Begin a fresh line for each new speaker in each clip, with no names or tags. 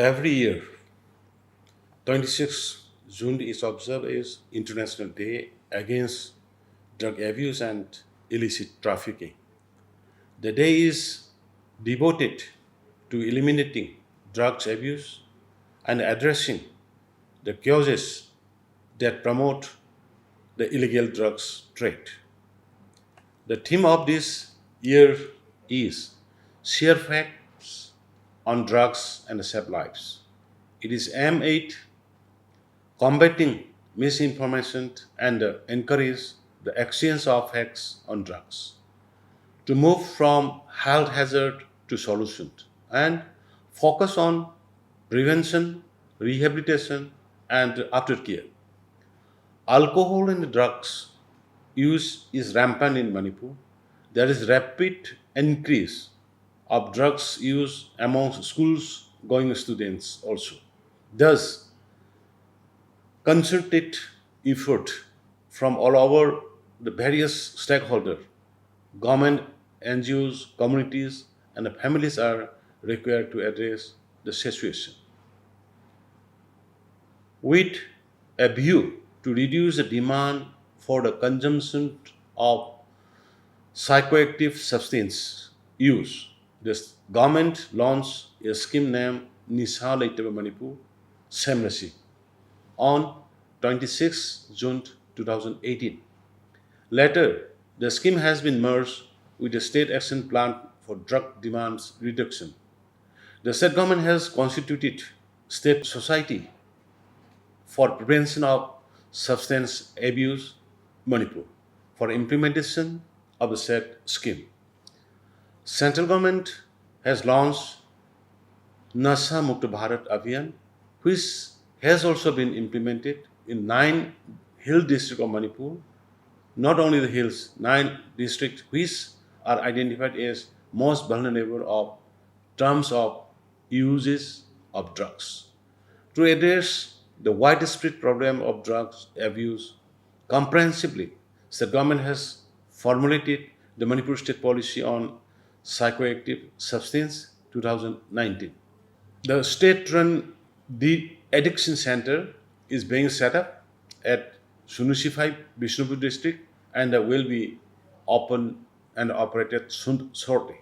Every year, 26 June is observed as International Day Against Drug Abuse and Illicit Trafficking. The day is devoted to eliminating drugs abuse and addressing the causes that promote the illegal drugs trade. The theme of this year is Share Facts on Drugs and Save Lives. It is aimed at combating misinformation and encourage the exchange of facts on drugs to move from health hazard to solution and focus on prevention, rehabilitation, and aftercare. Alcohol and drugs use is rampant in Manipur. There is rapid increase of drugs use among schools going students also. Thus, concerted effort from all over the various stakeholders, government, NGOs, communities, and the families are required to address the situation with a view to reduce the demand for the consumption of psychoactive substance use. This government launched a scheme named Nisha Laitaba Manipur Semrasi on 26 June 2018. Later, the scheme has been merged with the State Action Plan for Drug Demands Reduction. The state government has constituted state society for prevention of substance abuse Manipur for implementation of the said scheme. Central government has launched Nasha Mukta Bharat Abhiyan, which has also been implemented in 9 hill districts of Manipur. Not only the hills, 9 districts which are identified as most vulnerable of terms of uses of drugs. To address the widespread problem of drugs abuse comprehensively, the government has formulated the Manipur State Policy on Psychoactive Substance 2019. The state-run de-addiction center is being set up at Sunusi 5, Bishnupur district, and will be open and operated soon shortly.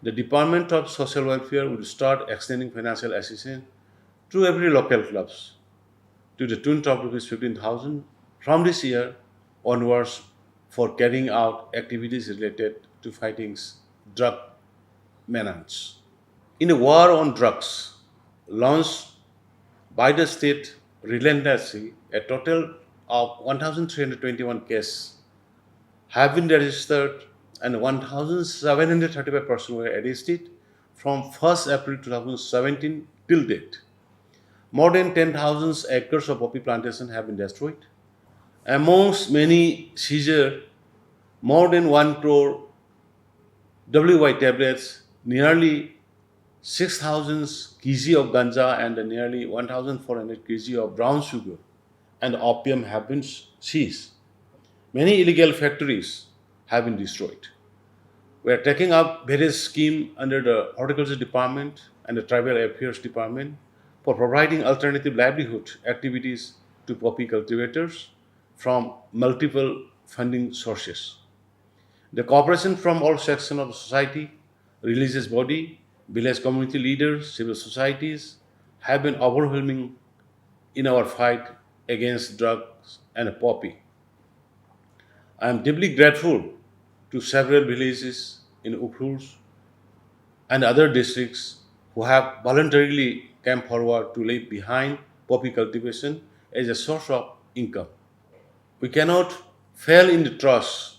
The Department of Social Welfare will start extending financial assistance to every local clubs to the tune of rupees 15,000 from this year onwards for carrying out activities related to fighting drug menace. In a war on drugs launched by the state relentlessly, a total of 1,321 cases have been registered and 1,735 persons were arrested from 1st April 2017 till date. More than 10,000 acres of poppy plantation have been destroyed. Amongst many seizures, more than 1 crore WY tablets, nearly 6,000 kg of ganja and nearly 1,400 kg of brown sugar and opium have been seized. Many illegal factories have been destroyed. We are taking up various schemes under the Horticulture Department and the Tribal Affairs Department for providing alternative livelihood activities to poppy cultivators from multiple funding sources. The cooperation from all sections of the society, religious body, village community leaders, civil societies have been overwhelming in our fight against drugs and poppy. I am deeply grateful to several villages in Ukhrul and other districts who have voluntarily come forward to leave behind poppy cultivation as a source of income. We cannot fail in the trust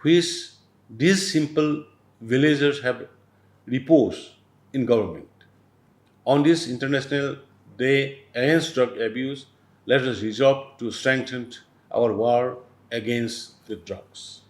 which these simple villagers have reposed in government. On this International Day Against Drug Abuse, let us resolve to strengthen our war against the drugs.